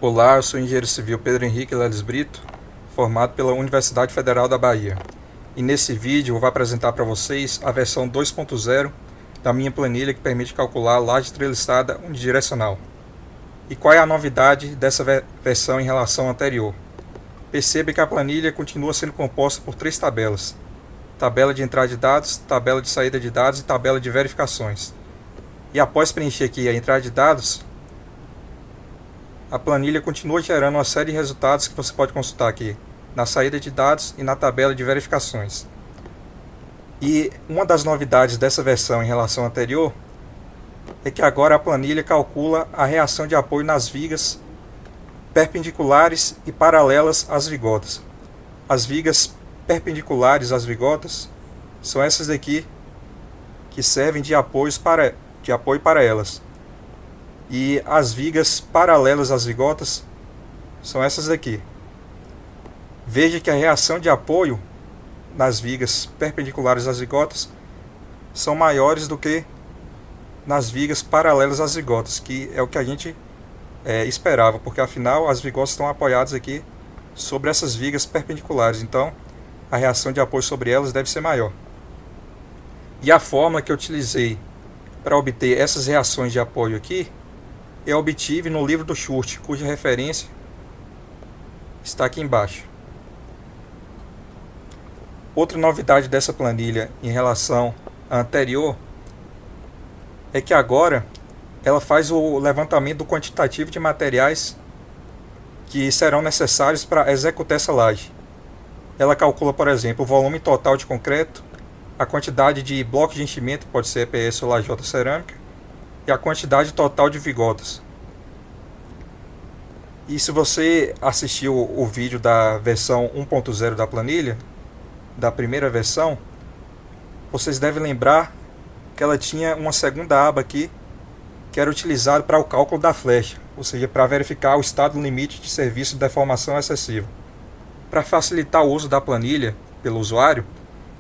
Olá, eu sou o engenheiro civil Pedro Henrique Leles Brito, formado pela Universidade Federal da Bahia. E nesse vídeo eu vou apresentar para vocês a versão 2.0 da minha planilha que permite calcular laje treliçada unidirecional. E qual é a novidade dessa versão em relação à anterior? Perceba que a planilha continua sendo composta por 3 tabelas: tabela de entrada de dados, tabela de saída de dados e tabela de verificações. E após preencher aqui a entrada de dados, a planilha continua gerando uma série de resultados que você pode consultar aqui na saída de dados e na tabela de verificações. E uma das novidades dessa versão em relação à anterior é que agora a planilha calcula a reação de apoio nas vigas perpendiculares e paralelas às vigotas. As vigas perpendiculares às vigotas são essas daqui que servem de apoio para elas. E as vigas paralelas às vigotas são essas daqui. Veja que a reação de apoio nas vigas perpendiculares às vigotas são maiores do que nas vigas paralelas às vigotas, que é o que a gente esperava, porque afinal as vigotas estão apoiadas aqui sobre essas vigas perpendiculares, então a reação de apoio sobre elas deve ser maior. E a fórmula que eu utilizei para obter essas reações de apoio aqui eu obtive no livro do Schurte, cuja referência está aqui embaixo. Outra novidade dessa planilha em relação à anterior é que agora ela faz o levantamento do quantitativo de materiais que serão necessários para executar essa laje. Ela calcula, por exemplo, o volume total de concreto, a quantidade de blocos de enchimento, pode ser EPS ou lajota cerâmica, e a quantidade total de vigotas. E se você assistiu o vídeo da versão 1.0 da planilha, da primeira versão, vocês devem lembrar que ela tinha uma segunda aba aqui, que era utilizada para o cálculo da flecha, ou seja, para verificar o estado limite de serviço de deformação excessiva. Para facilitar o uso da planilha pelo usuário,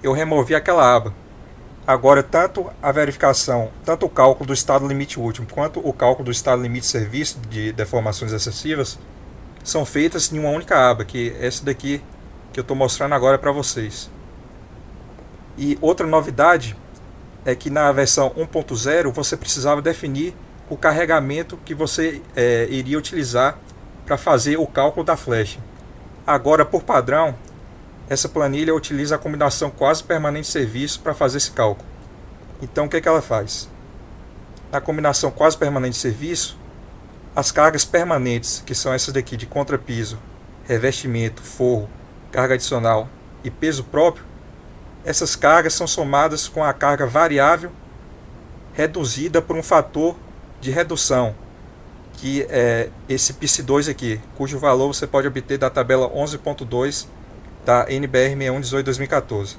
eu removi aquela aba. Agora, tanto a verificação, tanto o cálculo do estado limite último, quanto o cálculo do estado limite de serviço de deformações excessivas são feitas em uma única aba, que é essa daqui que eu estou mostrando agora para vocês. E outra novidade é que na versão 1.0 você precisava definir o carregamento que você iria utilizar para fazer o cálculo da flecha. Agora, por padrão, essa planilha utiliza a combinação quase permanente de serviço para fazer esse cálculo. Então o que ela faz? Na combinação quase permanente de serviço, as cargas permanentes, que são essas daqui de contrapiso, revestimento, forro, carga adicional e peso próprio, essas cargas são somadas com a carga variável reduzida por um fator de redução, que é esse PIS2 aqui, cujo valor você pode obter da tabela 11.2 da NBR 6118/2014.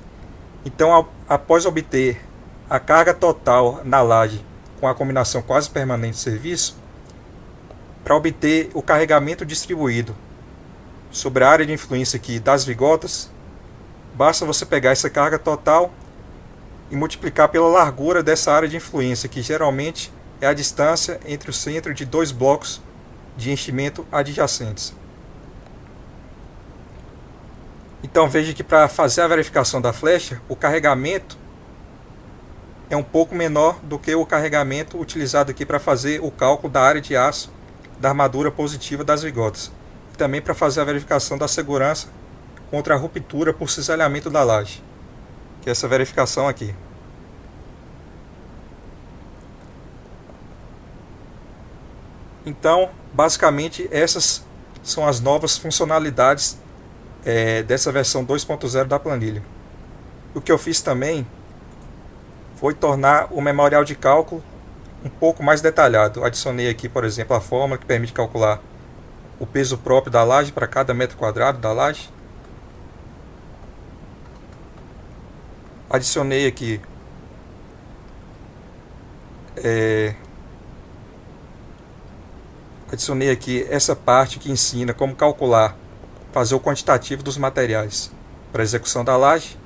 Então, após obter a carga total na laje com a combinação quase permanente de serviço, para obter o carregamento distribuído sobre a área de influência aqui das vigotas, basta você pegar essa carga total e multiplicar pela largura dessa área de influência, que geralmente é a distância entre o centro de 2 blocos de enchimento adjacentes. Então veja que para fazer a verificação da flecha, o carregamento é um pouco menor do que o carregamento utilizado aqui para fazer o cálculo da área de aço da armadura positiva das vigotas. E também para fazer a verificação da segurança contra a ruptura por cisalhamento da laje, que é essa verificação aqui. Então, basicamente, essas são as novas funcionalidades dessa versão 2.0 da planilha. O que eu fiz também foi tornar o memorial de cálculo um pouco mais detalhado. Adicionei aqui, por exemplo, a fórmula que permite calcular o peso próprio da laje para cada metro quadrado da laje. Adicionei aqui essa parte que ensina como calcular, fazer o quantitativo dos materiais para a execução da laje.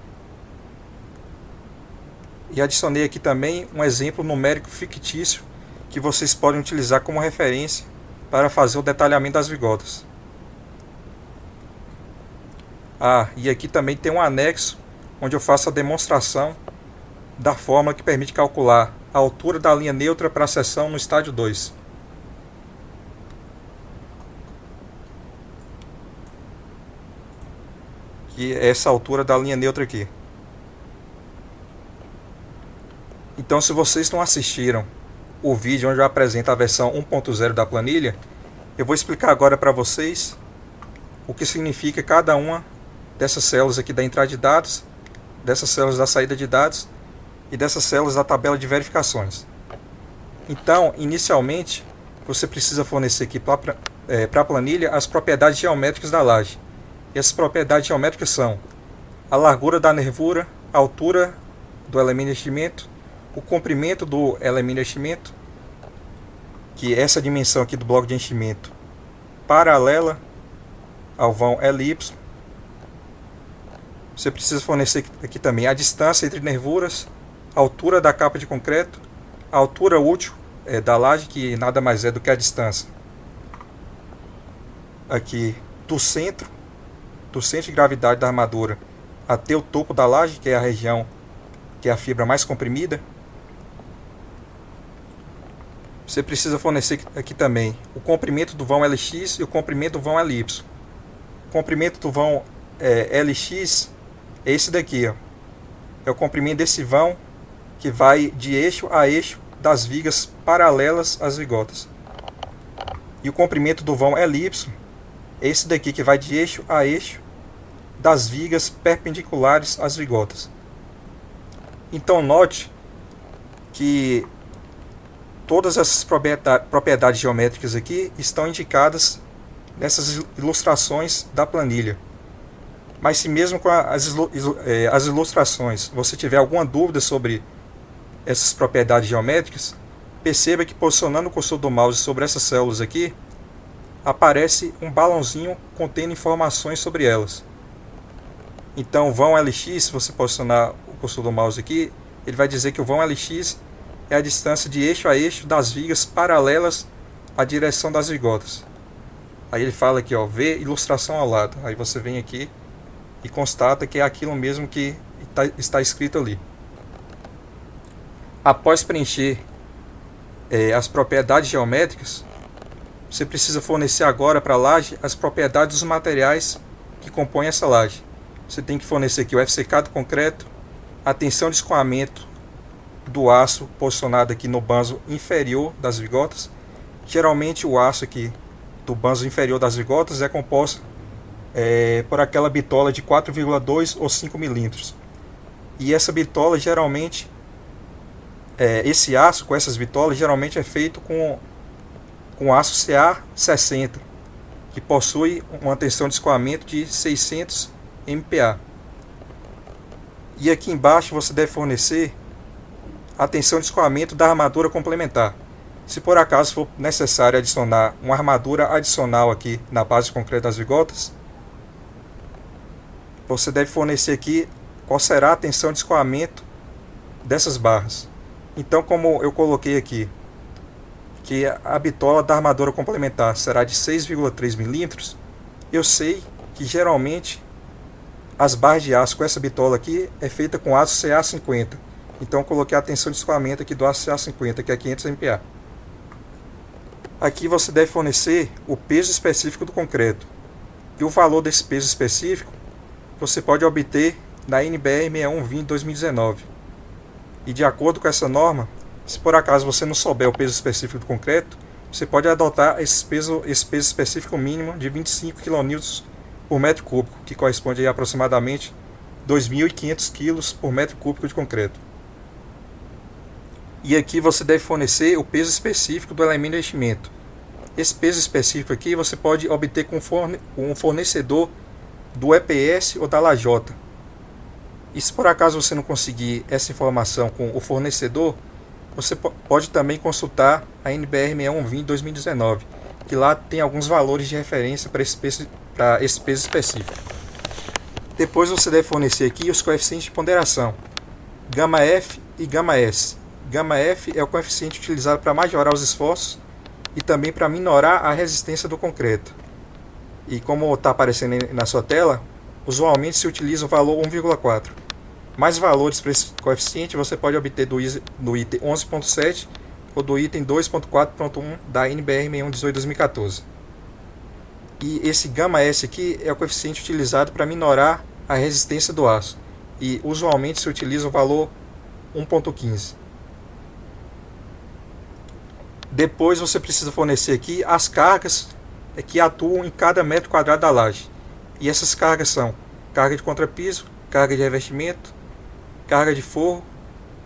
E adicionei aqui também um exemplo numérico fictício que vocês podem utilizar como referência para fazer o detalhamento das vigotas. E aqui também tem um anexo onde eu faço a demonstração da fórmula que permite calcular a altura da linha neutra para a seção no estádio 2. Que é essa altura da linha neutra aqui. Então, se vocês não assistiram o vídeo onde eu apresento a versão 1.0 da planilha, eu vou explicar agora para vocês o que significa cada uma dessas células aqui da entrada de dados, dessas células da saída de dados e dessas células da tabela de verificações. Então, inicialmente, você precisa fornecer aqui para a planilha as propriedades geométricas da laje. E essas propriedades geométricas são a largura da nervura, a altura do elemento de enchimento, o comprimento do elemento de enchimento, que é essa dimensão aqui do bloco de enchimento paralela ao vão LY. Você precisa fornecer aqui também a distância entre nervuras, a altura da capa de concreto, a altura útil da laje, que nada mais é do que a distância aqui do centro de gravidade da armadura até o topo da laje, que é a região que é a fibra mais comprimida. Você precisa fornecer aqui também o comprimento do vão LX e o comprimento do vão LY. O comprimento do vão LX é esse daqui, ó. É o comprimento desse vão que vai de eixo a eixo das vigas paralelas às vigotas. E o comprimento do vão LY é esse daqui que vai de eixo a eixo das vigas perpendiculares às vigotas. Então note que todas essas propriedades geométricas aqui estão indicadas nessas ilustrações da planilha. Mas se mesmo com as ilustrações você tiver alguma dúvida sobre essas propriedades geométricas, perceba que posicionando o cursor do mouse sobre essas células aqui, aparece um balãozinho contendo informações sobre elas. Então o vão LX, se você posicionar o cursor do mouse aqui, ele vai dizer que o vão LX é a distância de eixo a eixo das vigas paralelas à direção das vigotas. Aí ele fala aqui, ó, vê ilustração ao lado. Aí você vem aqui e constata que é aquilo mesmo que está escrito ali. Após preencher as propriedades geométricas, você precisa fornecer agora para a laje as propriedades dos materiais que compõem essa laje. Você tem que fornecer aqui o FCK do concreto, a tensão de escoamento do aço posicionado aqui no banzo inferior das vigotas. Geralmente o aço aqui do banzo inferior das vigotas é composto por aquela bitola de 4,2 ou 5 milímetros. E essa bitola geralmente, esse aço com essas bitolas geralmente é feito com aço CA60, que possui uma tensão de escoamento de 600 MPa. E aqui embaixo você deve fornecer a tensão de escoamento da armadura complementar. Se por acaso for necessário adicionar uma armadura adicional aqui na base de concreto das vigotas, você deve fornecer aqui qual será a tensão de escoamento dessas barras. Então, como eu coloquei aqui que a bitola da armadura complementar será de 6,3 milímetros, eu sei que geralmente as barras de aço com essa bitola aqui é feita com aço CA50. Então eu coloquei a tensão de escoamento aqui do aço CA50, que é 500 MPa. Aqui você deve fornecer o peso específico do concreto. E o valor desse peso específico você pode obter na NBR 6120 2019. E de acordo com essa norma, se por acaso você não souber o peso específico do concreto, você pode adotar esse peso específico mínimo de 25 kN por metro cúbico, que corresponde a aproximadamente 2.500 kg por metro cúbico de concreto. E aqui você deve fornecer o peso específico do elemento de enchimento. Esse peso específico aqui você pode obter com um fornecedor do EPS ou da lajota. E se por acaso você não conseguir essa informação com o fornecedor, você pode também consultar a NBR 6120 2019, que lá tem alguns valores de referência para esse peso específico. Depois você deve fornecer aqui os coeficientes de ponderação, γF e γS. γF é o coeficiente utilizado para majorar os esforços e também para minorar a resistência do concreto. E como está aparecendo na sua tela, usualmente se utiliza o valor 1,4. Mais valores para esse coeficiente você pode obter do item 11.7 ou do item 2.4.1 da NBR 6118/2014. E esse γS aqui é o coeficiente utilizado para minorar a resistência do aço. E usualmente se utiliza o valor 1.15. Depois você precisa fornecer aqui as cargas que atuam em cada metro quadrado da laje. E essas cargas são carga de contrapiso, carga de revestimento, carga de forro,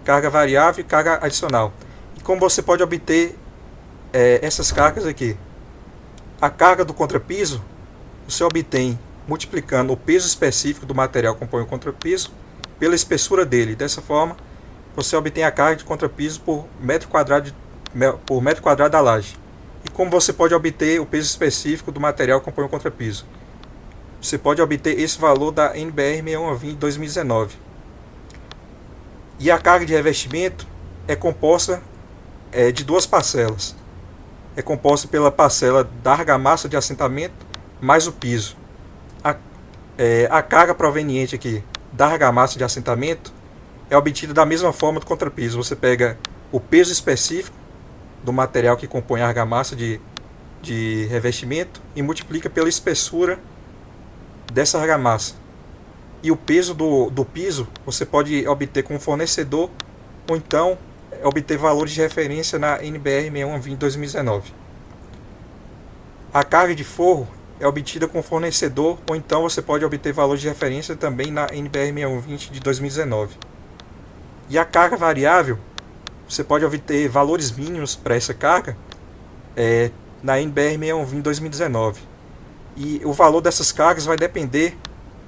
carga variável e carga adicional. E como você pode obter essas cargas aqui? A carga do contrapiso você obtém multiplicando o peso específico do material que compõe o contrapiso pela espessura dele. Dessa forma, você obtém a carga de contrapiso por metro quadrado da laje. E como você pode obter o peso específico do material que compõe o contrapiso? Você pode obter esse valor da NBR 6120/2019. E a carga de revestimento é composta de duas parcelas. É composta pela parcela da argamassa de assentamento mais o piso. A carga proveniente aqui da argamassa de assentamento é obtida da mesma forma do contrapiso. Você pega o peso específico do material que compõe a argamassa de revestimento e multiplica pela espessura dessa argamassa. E o peso do piso você pode obter com o fornecedor ou então obter valores de referência na NBR 6120/2019. A carga de forro é obtida com o fornecedor ou então você pode obter valores de referência também na NBR 6120 de 2019. E a carga variável você pode obter valores mínimos para essa carga na NBR 6120/2019. E o valor dessas cargas vai depender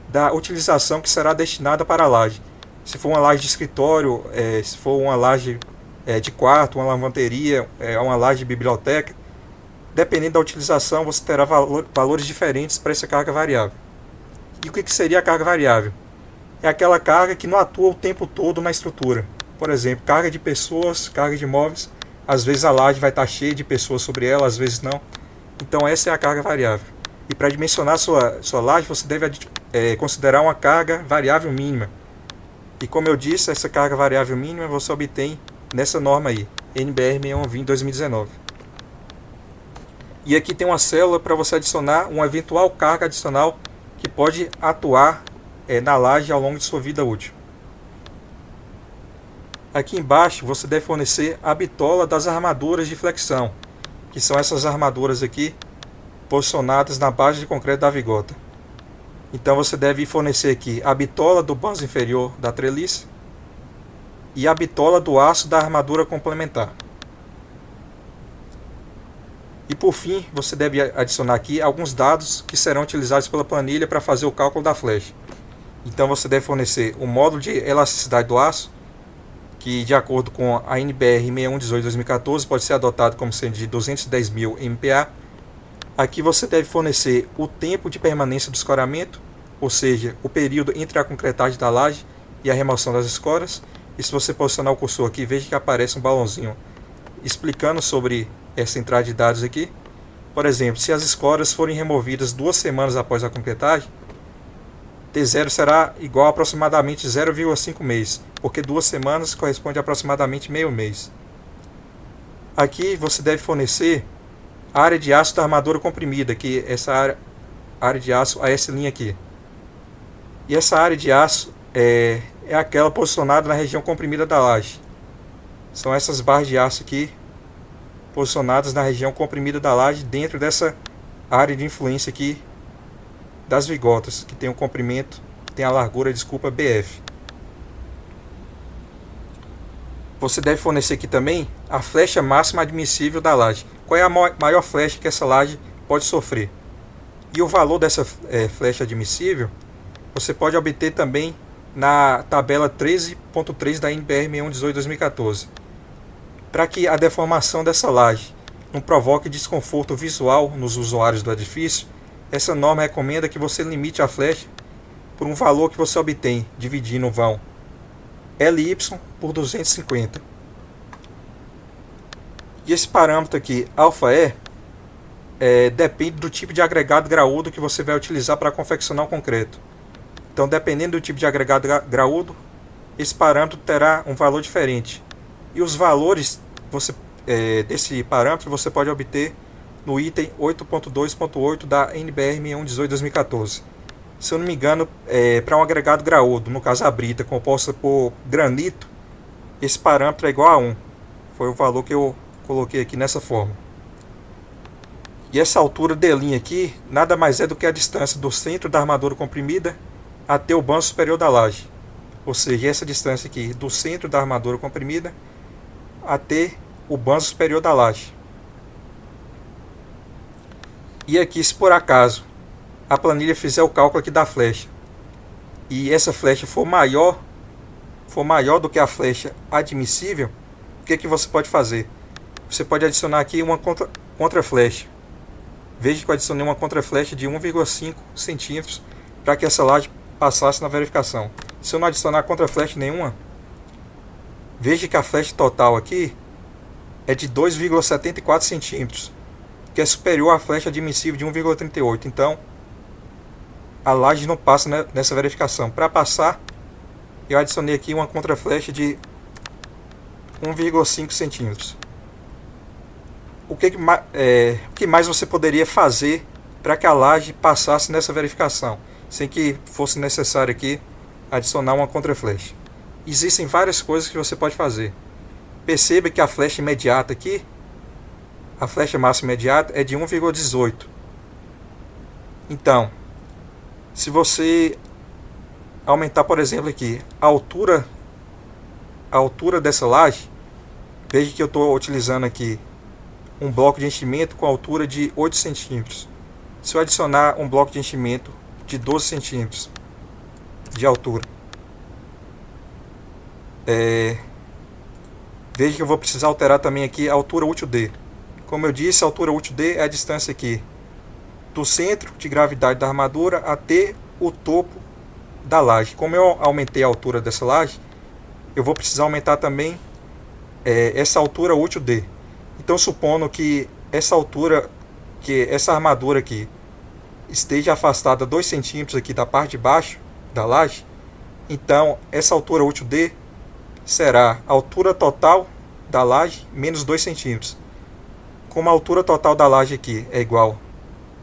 da utilização que será destinada para a laje. Se for uma laje de escritório, se for uma laje de quarto, uma lavanderia, uma laje de biblioteca, dependendo da utilização, você terá valores diferentes para essa carga variável. E o que seria a carga variável? É aquela carga que não atua o tempo todo na estrutura. Por exemplo, carga de pessoas, carga de móveis. Às vezes a laje vai estar cheia de pessoas sobre ela, às vezes não. Então essa é a carga variável. E para dimensionar sua laje, você deve considerar uma carga variável mínima. E como eu disse, essa carga variável mínima você obtém nessa norma aí, NBR 6120/2019. E aqui tem uma célula para você adicionar uma eventual carga adicional que pode atuar na laje ao longo de sua vida útil. Aqui embaixo você deve fornecer a bitola das armaduras de flexão, que são essas armaduras aqui posicionadas na base de concreto da vigota. Então você deve fornecer aqui a bitola do banzo inferior da treliça e a bitola do aço da armadura complementar. E por fim, você deve adicionar aqui alguns dados que serão utilizados pela planilha para fazer o cálculo da flecha. Então você deve fornecer o módulo de elasticidade do aço, que de acordo com a NBR 6118/2014 pode ser adotado como sendo de 210.000 MPa. Aqui você deve fornecer o tempo de permanência do escoramento, ou seja, o período entre a concretagem da laje e a remoção das escoras. E se você posicionar o cursor aqui, veja que aparece um balãozinho explicando sobre essa entrada de dados aqui. Por exemplo, se as escoras forem removidas 2 semanas após a concretagem, T0 será igual a aproximadamente 0,5 mês, porque 2 semanas corresponde a aproximadamente meio mês. Aqui você deve fornecer a área de aço da armadura comprimida, que essa área de aço, a essa linha aqui. E essa área de aço é aquela posicionada na região comprimida da laje. São essas barras de aço aqui, posicionadas na região comprimida da laje, dentro dessa área de influência aqui das vigotas, que tem o comprimento, tem a largura, BF. Você deve fornecer aqui também a flecha máxima admissível da laje. Qual é a maior flecha que essa laje pode sofrer? E o valor dessa flecha admissível você pode obter também na tabela 13.3 da NBR 6118/2014. Para que a deformação dessa laje não provoque desconforto visual nos usuários do edifício, essa norma recomenda que você limite a flecha por um valor que você obtém dividindo o vão LY por 250. E esse parâmetro aqui, alfa depende do tipo de agregado graúdo que você vai utilizar para confeccionar o concreto. Então, dependendo do tipo de agregado graúdo, esse parâmetro terá um valor diferente. E os valores desse parâmetro você pode obter no item 8.2.8 da NBR 6118/2014. Se eu não me engano, para um agregado graúdo, no caso a brita, composta por granito, esse parâmetro é igual a 1. Foi o valor que eu coloquei aqui nessa forma. E essa altura D' aqui nada mais é do que a distância do centro da armadura comprimida até o banco superior da laje. Ou seja, essa distância aqui do centro da armadura comprimida até o banco superior da laje. E aqui, se por acaso a planilha fizer o cálculo aqui da flecha e essa flecha for maior do que a flecha admissível, o que você pode fazer? Você pode adicionar aqui uma contra-flecha. Veja que eu adicionei uma contra-flecha de 1,5 centímetros para que essa laje passasse na verificação. Se eu não adicionar contra-flecha nenhuma, veja que a flecha total aqui é de 2,74 centímetros, que é superior à flecha admissível de 1,38. Então, a laje não passa nessa verificação. Para passar, eu adicionei aqui uma contra-flecha de 1,5 centímetros. O que mais você poderia fazer para que a laje passasse nessa verificação, sem que fosse necessário aqui adicionar uma contra-flecha? Existem várias coisas que você pode fazer. Perceba que a flecha imediata aqui, a flecha máxima imediata é de 1,18. Então, se você aumentar, por exemplo, aqui a altura dessa laje, veja que eu estou utilizando aqui um bloco de enchimento com altura de 8 centímetros. Se eu adicionar um bloco de enchimento de 12 centímetros de altura, veja que eu vou precisar alterar também aqui a altura útil D. Como eu disse, a altura útil D é a distância aqui do centro de gravidade da armadura até o topo da laje. Como eu aumentei a altura dessa laje, eu vou precisar aumentar também essa altura útil D. Então, supondo que essa armadura aqui esteja afastada 2 centímetros aqui da parte de baixo da laje, então essa altura útil D será a altura total da laje menos 2 centímetros. Como a altura total da laje aqui é igual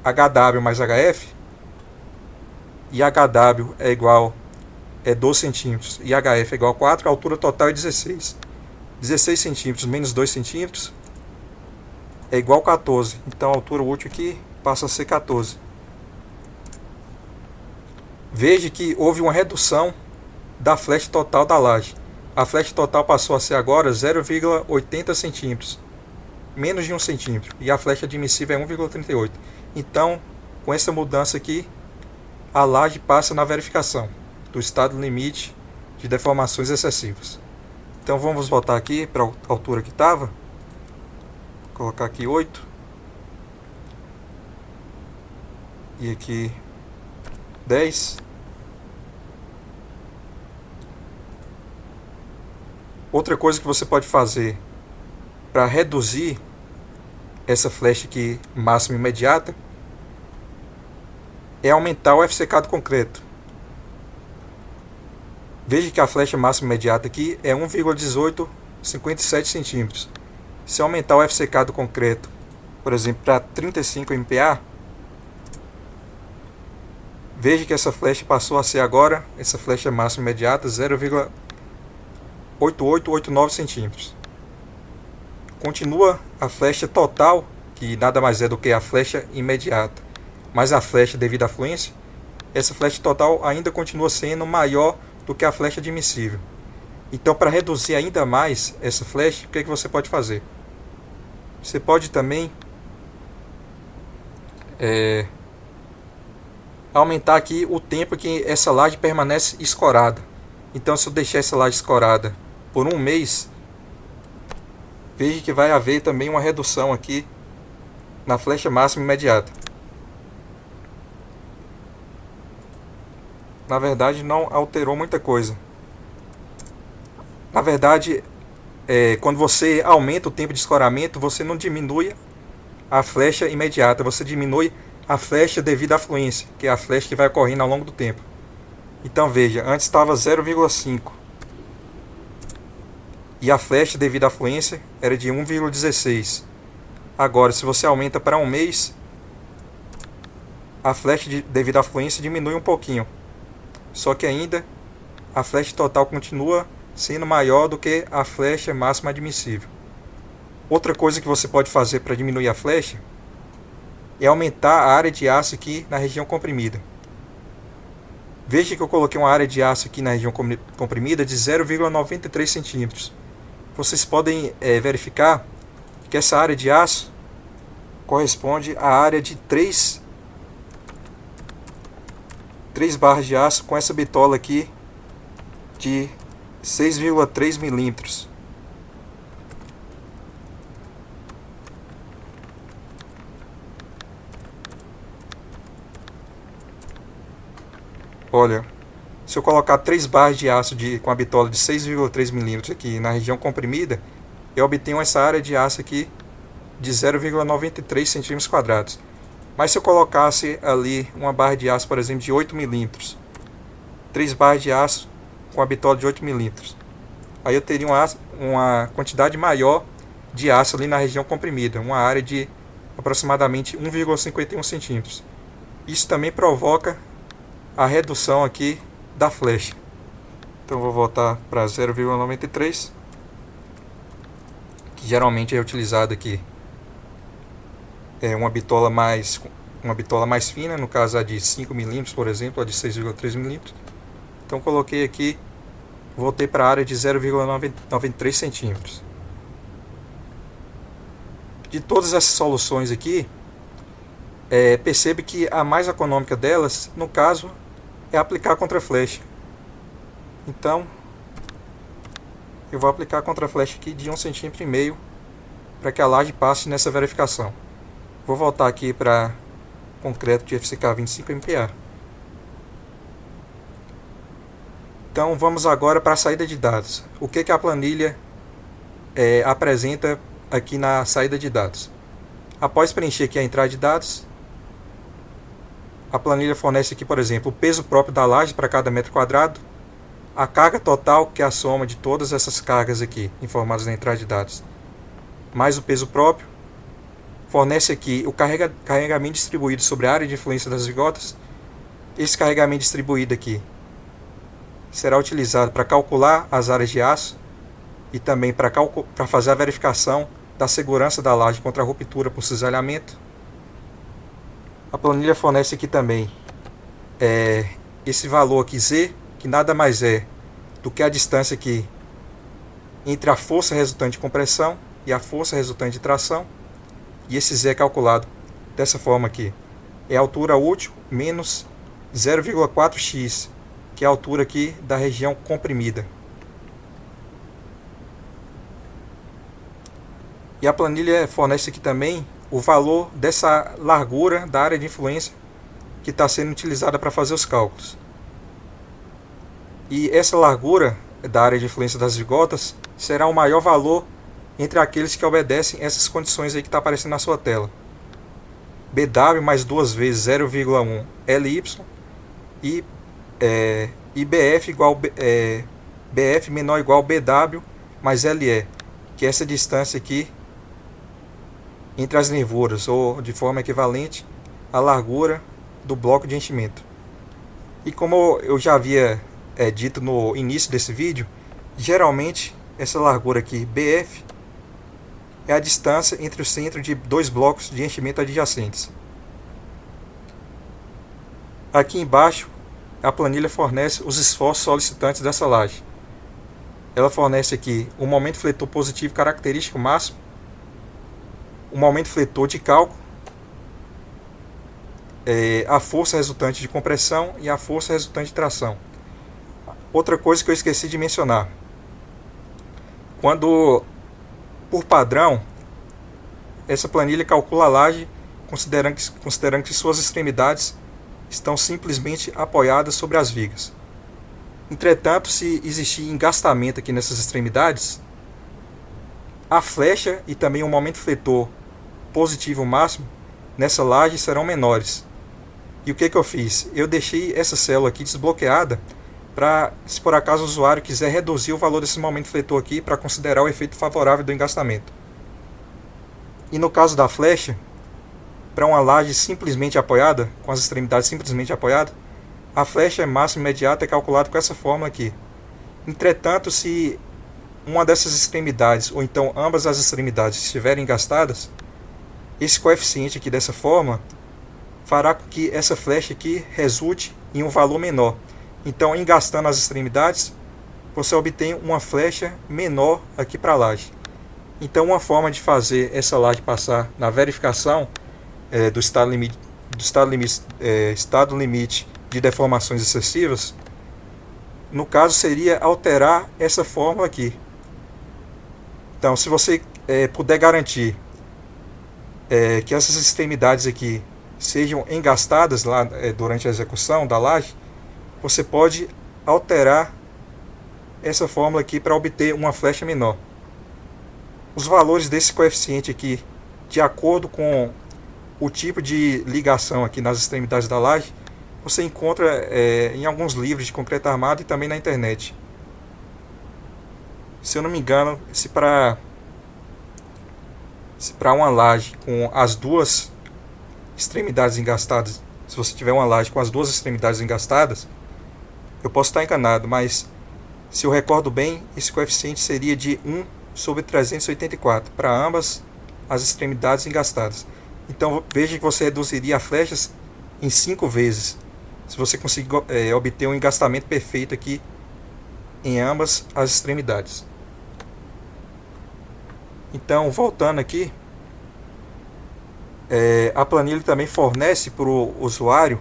a HW mais HF, e HW é igual 12 centímetros e HF é igual a 4, a altura total é 16. 16 centímetros menos 2 centímetros é igual a 14. Então a altura útil aqui passa a ser 14. Veja que houve uma redução da flecha total da laje. A flecha total passou a ser agora 0,80 centímetros, menos de 1 centímetro, e a flecha admissível é 1,38. Então, com essa mudança aqui, a laje passa na verificação do estado limite de deformações excessivas. Então vamos voltar aqui para a altura que estava. Colocar aqui 8. E aqui 10. Outra coisa que você pode fazer para reduzir essa flecha aqui máxima imediata é aumentar o FCK do concreto. Veja que a flecha máxima imediata aqui é 1,1857 centímetros. Se eu aumentar o FCK do concreto, por exemplo, para 35 MPa, veja que essa flecha passou a ser agora, essa flecha máxima imediata, 0,8889 centímetros. Continua a flecha total, que nada mais é do que a flecha imediata, mas a flecha devido à fluência, essa flecha total ainda continua sendo maior do que a flecha admissível. Então, para reduzir ainda mais essa flecha, o que você pode fazer? Você pode também aumentar aqui o tempo que essa laje permanece escorada. Então, se eu deixar essa laje escorada por 1 mês, veja que vai haver também uma redução aqui na flecha máxima imediata. Na verdade, não alterou muita coisa. Na verdade, quando você aumenta o tempo de escoramento, você não diminui a flecha imediata, você diminui a flecha devido à fluência, que é a flecha que vai ocorrendo ao longo do tempo. Então veja, antes estava 0,5 e a flecha devido à fluência era de 1,16. Agora, se você aumenta para um mês, a flecha devido à fluência diminui um pouquinho. Só que ainda a flecha total continua sendo maior do que a flecha máxima admissível. Outra coisa que você pode fazer para diminuir a flecha é aumentar a área de aço aqui na região comprimida. Veja que eu coloquei uma área de aço aqui na região comprimida de 0,93 centímetros. Vocês podem verificar que essa área de aço corresponde à área de 3 barras de aço com essa bitola aqui de 6,3 milímetros. Olha, se eu colocar 3 barras de aço com a bitola de 6,3 milímetros aqui na região comprimida, eu obtenho essa área de aço aqui de 0,93 centímetros quadrados. Mas se eu colocasse ali uma barra de aço, por exemplo, de 8 milímetros, 3 barras de aço com a bitola de 8 milímetros, aí eu teria uma quantidade maior de aço ali na região comprimida, uma área de aproximadamente 1,51 centímetros. Isso também provoca a redução aqui da flecha. Então eu vou voltar para 0,93, que geralmente é utilizado aqui uma bitola mais fina, no caso a de 5 milímetros, por exemplo, a de 6,3 milímetros. Então coloquei aqui, voltei para a área de 0,93 centímetros. De todas essas soluções aqui, percebe que a mais econômica delas, no caso, é aplicar contra-flecha. Então, eu vou aplicar contra-flecha aqui de 1,5 cm para que a laje passe nessa verificação. Vou voltar aqui para concreto de FCK 25 MPa. Então, vamos agora para a saída de dados. O que a planilha apresenta aqui na saída de dados? Após preencher aqui a entrada de dados, a planilha fornece aqui, por exemplo, o peso próprio da laje para cada metro quadrado, a carga total, que é a soma de todas essas cargas aqui, informadas na entrada de dados, mais o peso próprio. Fornece aqui o carregamento distribuído sobre a área de influência das vigotas. Esse carregamento distribuído aqui será utilizado para calcular as áreas de aço e também para fazer a verificação da segurança da laje contra a ruptura por cisalhamento. A planilha fornece aqui também esse valor aqui Z, que nada mais é do que a distância aqui entre a força resultante de compressão e a força resultante de tração. E esse Z é calculado dessa forma aqui. É a altura útil menos 0,4x, que é a altura aqui da região comprimida. E a planilha fornece aqui também o valor dessa largura da área de influência que está sendo utilizada para fazer os cálculos. E essa largura da área de influência das vigotas será o maior valor entre aqueles que obedecem essas condições aí que está aparecendo na sua tela. BW mais 2 vezes 0,1 LY e BF menor ou igual a BW mais LE, que é essa distância aqui entre as nervuras, ou de forma equivalente à largura do bloco de enchimento. E como eu já havia dito no início desse vídeo, geralmente essa largura aqui, BF, é a distância entre o centro de dois blocos de enchimento adjacentes. Aqui embaixo, a planilha fornece os esforços solicitantes dessa laje. Ela fornece aqui o momento fletor positivo característico máximo, o momento fletor de cálculo, a força resultante de compressão e a força resultante de tração. Outra coisa que eu esqueci de mencionar: quando, por padrão, essa planilha calcula a laje considerando que suas extremidades estão simplesmente apoiadas sobre as vigas. Entretanto, se existir engastamento aqui nessas extremidades, a flecha e também o momento fletor positivo máximo nessa laje serão menores. E o que eu fiz? Eu deixei essa célula aqui desbloqueada para, se por acaso o usuário quiser reduzir o valor desse momento fletor aqui para considerar o efeito favorável do engastamento. E no caso da flecha, para uma laje simplesmente apoiada, com as extremidades simplesmente apoiadas, a flecha máxima imediata é calculada com essa fórmula aqui. Entretanto, se uma dessas extremidades, ou então ambas as extremidades estiverem engastadas, esse coeficiente aqui dessa fórmula fará com que essa flecha aqui resulte em um valor menor. Então, engastando as extremidades, você obtém uma flecha menor aqui para a laje. Então, uma forma de fazer essa laje passar na verificação do estado limite de deformações excessivas, no caso seria alterar essa fórmula aqui. Então, se você puder garantir que essas extremidades aqui sejam engastadas lá durante a execução da laje, você pode alterar essa fórmula aqui para obter uma flecha menor. Os valores desse coeficiente aqui, de acordo com o tipo de ligação aqui nas extremidades da laje, você encontra em alguns livros de concreto armado e também na internet. Se eu não me engano, se para uma laje com as duas extremidades engastadas, se você tiver uma laje com as duas extremidades engastadas, eu posso estar enganado, mas se eu recordo bem, esse coeficiente seria de 1 sobre 384 para ambas as extremidades engastadas. Então veja que você reduziria as flechas em 5 vezes, se você conseguir obter um engastamento perfeito aqui em ambas as extremidades. Então, voltando aqui, a planilha também fornece para o usuário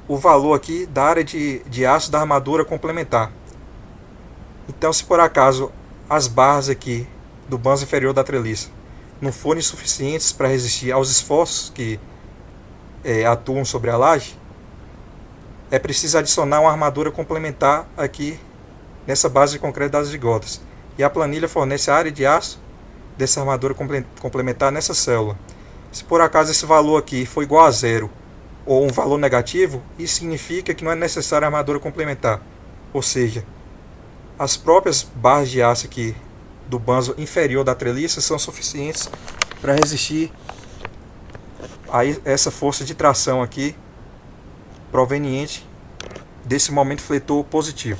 o valor aqui da área de aço da armadura complementar. Então, se por acaso as barras aqui do banzo inferior da treliça não forem suficientes para resistir aos esforços que atuam sobre a laje, é preciso adicionar uma armadura complementar aqui nessa base de concreto das vigotas. E a planilha fornece a área de aço dessa armadura complementar nessa célula. Se por acaso esse valor aqui for igual a zero ou um valor negativo, isso significa que não é necessária a armadura complementar. Ou seja, as próprias barras de aço aqui do banzo inferior da treliça são suficientes para resistir a essa força de tração aqui proveniente desse momento fletor positivo.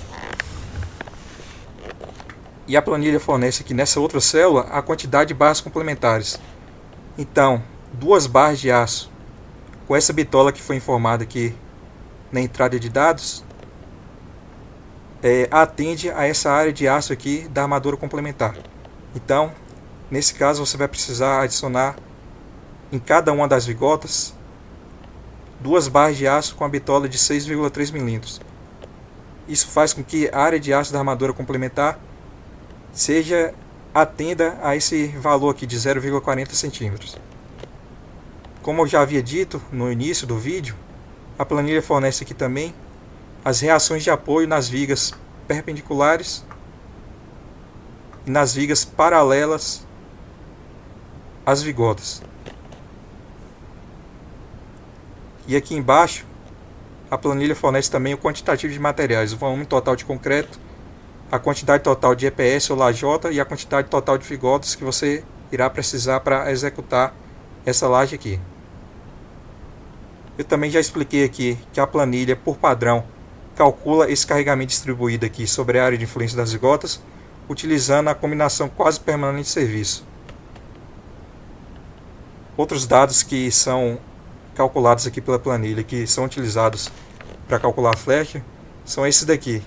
E a planilha fornece aqui nessa outra célula a quantidade de barras complementares. Então, 2 barras de aço com essa bitola que foi informada aqui na entrada de dados atende a essa área de aço aqui da armadura complementar. Então, nesse caso você vai precisar adicionar em cada uma das vigotas 2 barras de aço com a bitola de 6,3 milímetros. Isso faz com que a área de aço da armadura complementar atenda a esse valor aqui de 0,40 centímetros. Como eu já havia dito no início do vídeo, a planilha fornece aqui também as reações de apoio nas vigas perpendiculares e nas vigas paralelas às vigotas. E aqui embaixo, a planilha fornece também o quantitativo de materiais, o volume total de concreto, a quantidade total de EPS ou lajota e a quantidade total de vigotas que você irá precisar para executar essa laje aqui. Eu também já expliquei aqui que a planilha, por padrão, calcula esse carregamento distribuído aqui sobre a área de influência das vigotas, utilizando a combinação quase permanente de serviço. Outros dados que são calculados aqui pela planilha, que são utilizados para calcular a flecha, são esses daqui: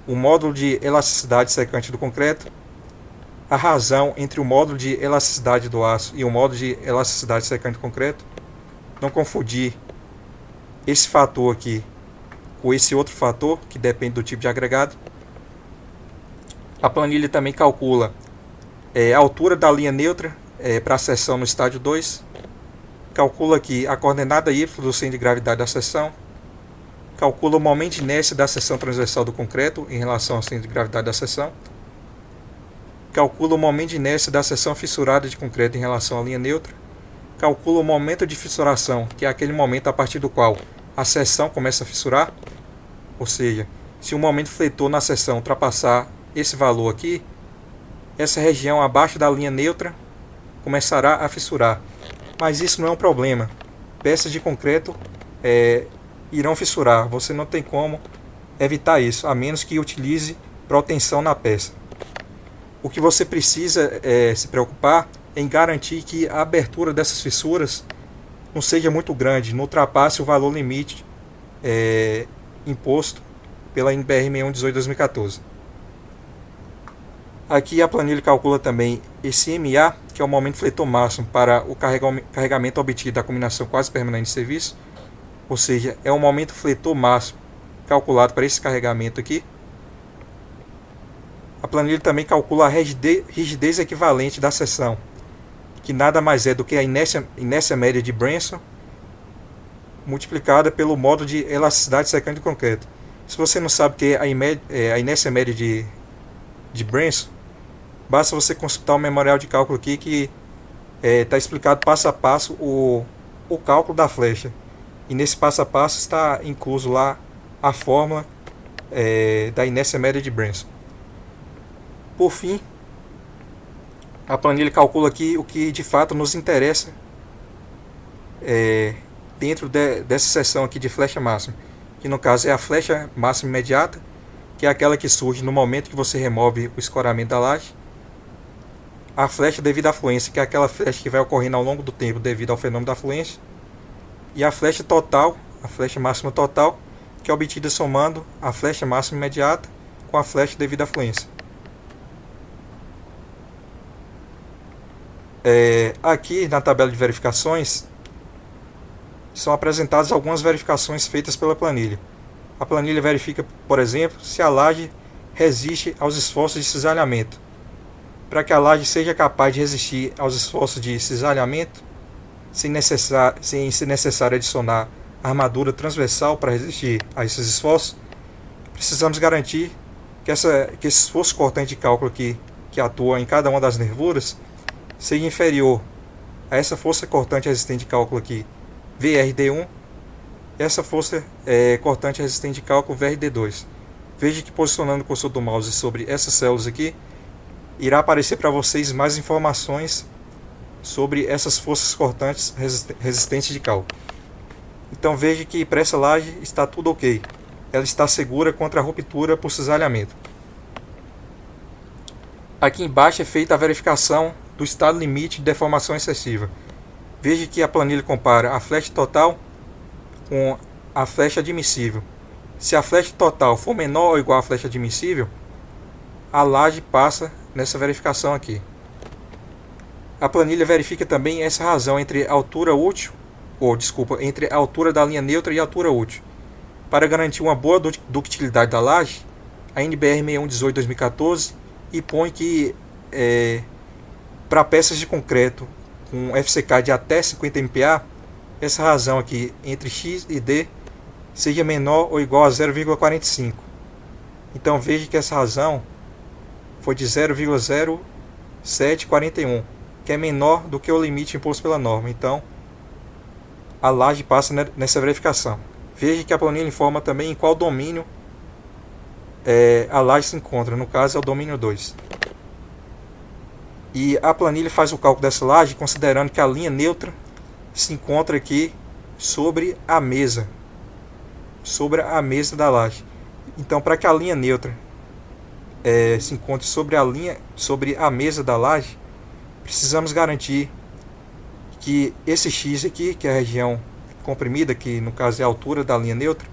o módulo de elasticidade secante do concreto, a razão entre o módulo de elasticidade do aço e o módulo de elasticidade secante do concreto. Não confundir esse fator aqui com esse outro fator, que depende do tipo de agregado. A planilha também calcula a altura da linha neutra para a seção no estágio 2. Calcula aqui a coordenada Y do centro de gravidade da seção. Calcula o momento de inércia da seção transversal do concreto em relação ao centro de gravidade da seção. calcula o momento de inércia da seção fissurada de concreto em relação à linha neutra, calcula o momento de fissuração, que é aquele momento a partir do qual a seção começa a fissurar, ou seja, se o momento fletor na seção ultrapassar esse valor aqui, essa região abaixo da linha neutra começará a fissurar. Mas isso não é um problema. Peças de concreto irão fissurar. Você não tem como evitar isso, a menos que utilize proteção na peça. O que você precisa se preocupar é em garantir que a abertura dessas fissuras não seja muito grande, não ultrapasse o valor limite imposto pela NBR 6118/2014. Aqui a planilha calcula também esse MA, que é o momento fletor máximo para o carregamento obtido da combinação quase permanente de serviço, ou seja, é o momento fletor máximo calculado para esse carregamento aqui. A planilha também calcula a rigidez equivalente da seção, que nada mais é do que a inércia média de Branson multiplicada pelo modo de elasticidade secante do concreto. Se você não sabe o que é a inércia média de Branson, basta você consultar o memorial de cálculo aqui que está explicado passo a passo o cálculo da flecha. E nesse passo a passo está incluso lá a fórmula da inércia média de Branson. Por fim, a planilha calcula aqui o que de fato nos interessa dentro dessa seção aqui de flecha máxima, que no caso é a flecha máxima imediata, que é aquela que surge no momento que você remove o escoramento da laje, a flecha devido à fluência, que é aquela flecha que vai ocorrendo ao longo do tempo devido ao fenômeno da fluência, e a flecha total, a flecha máxima total, que é obtida somando a flecha máxima imediata com a flecha devido à fluência. Aqui na tabela de verificações são apresentadas algumas verificações feitas pela planilha. A planilha verifica, por exemplo, se a laje resiste aos esforços de cisalhamento. Para que a laje seja capaz de resistir aos esforços de cisalhamento, sem ser necessário adicionar armadura transversal para resistir a esses esforços, precisamos garantir que esse esforço cortante de cálculo aqui, que atua em cada uma das nervuras, seja inferior a essa força cortante resistente de cálculo aqui, VRD1, e essa força cortante resistente de cálculo, VRD2. Veja que posicionando o cursor do mouse sobre essas células aqui, irá aparecer para vocês mais informações sobre essas forças cortantes resistentes de cálculo. Então veja que para essa laje está tudo ok. Ela está segura contra a ruptura por cisalhamento. Aqui embaixo é feita a verificação do estado limite de deformação excessiva. Veja que a planilha compara a flecha total com a flecha admissível. Se a flecha total for menor ou igual à flecha admissível, a laje passa nessa verificação aqui. A planilha verifica também essa razão entre a altura útil, entre a altura da linha neutra e a altura útil. Para garantir uma boa ductilidade da laje, a NBR 6118/2014 impõe que para peças de concreto com FCK de até 50 MPa, essa razão aqui entre X e D seja menor ou igual a 0,45. Então veja que essa razão foi de 0,0741, que é menor do que o limite imposto pela norma. Então a laje passa nessa verificação. Veja que a planilha informa também em qual domínio a laje se encontra, no caso é o domínio 2. E a planilha faz o cálculo dessa laje considerando que a linha neutra se encontra aqui sobre a mesa da laje. Então, para que a linha neutra se encontre sobre a mesa da laje, precisamos garantir que esse X aqui, que é a região comprimida, que no caso é a altura da linha neutra,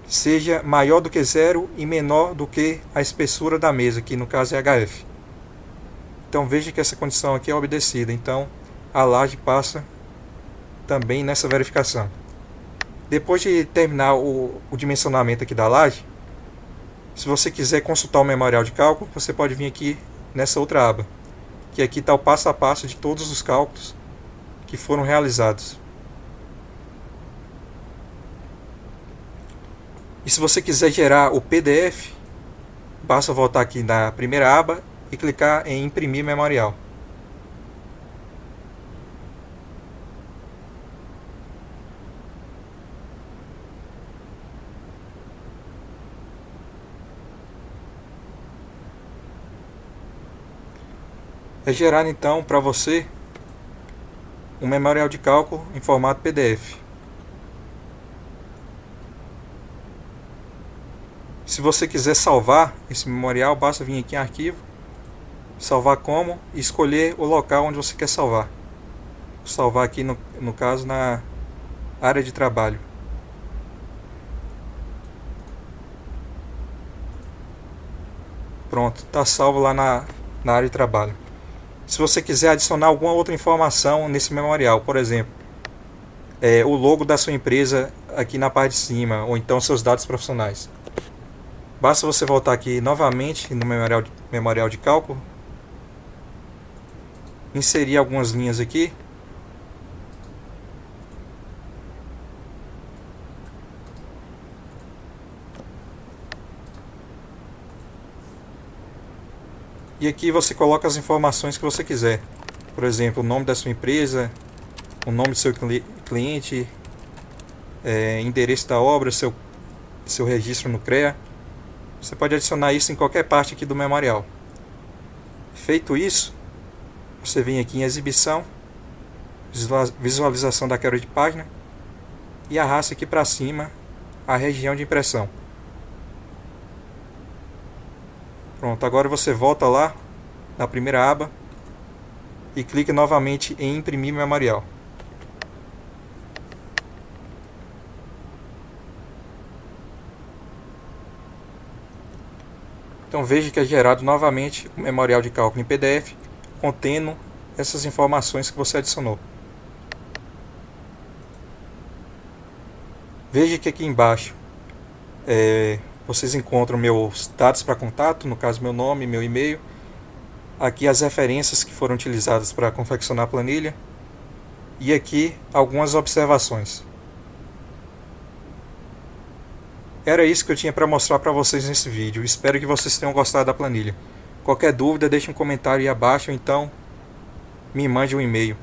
seja maior do que zero e menor do que a espessura da mesa, que no caso é HF. Então veja que essa condição aqui é obedecida. Então a laje passa também nessa verificação. Depois de terminar o dimensionamento aqui da laje, se você quiser consultar o memorial de cálculo, você pode vir aqui nessa outra aba, que aqui está o passo a passo de todos os cálculos que foram realizados. E se você quiser gerar o PDF, basta voltar aqui na primeira aba e clicar em imprimir memorial. É gerado então para você um memorial de cálculo em formato PDF. Se você quiser salvar esse memorial, basta vir aqui em arquivo, salvar como e escolher o local onde você quer salvar. Vou salvar aqui no caso na área de trabalho. Pronto, está salvo lá na área de trabalho. Se você quiser adicionar alguma outra informação nesse memorial, por exemplo, o logo da sua empresa aqui na parte de cima, ou então seus dados profissionais, basta você voltar aqui novamente no memorial de cálculo, inserir algumas linhas aqui, e aqui você coloca as informações que você quiser. Por exemplo, o nome da sua empresa, o nome do seu cliente, endereço da obra, seu registro no CREA. Você pode adicionar isso em qualquer parte aqui do memorial. Feito isso, você vem aqui em exibição, visualização da quebra de página e arrasta aqui para cima a região de impressão. Pronto, agora você volta lá na primeira aba e clica novamente em imprimir memorial. Então veja que é gerado novamente o memorial de cálculo em PDF contendo essas informações que você adicionou. Veja que aqui embaixo vocês encontram meus dados para contato, no caso meu nome, meu e-mail. Aqui as referências que foram utilizadas para confeccionar a planilha. E aqui algumas observações. Era isso que eu tinha para mostrar para vocês nesse vídeo. Espero que vocês tenham gostado da planilha. Qualquer dúvida, deixe um comentário aí abaixo ou então me mande um e-mail.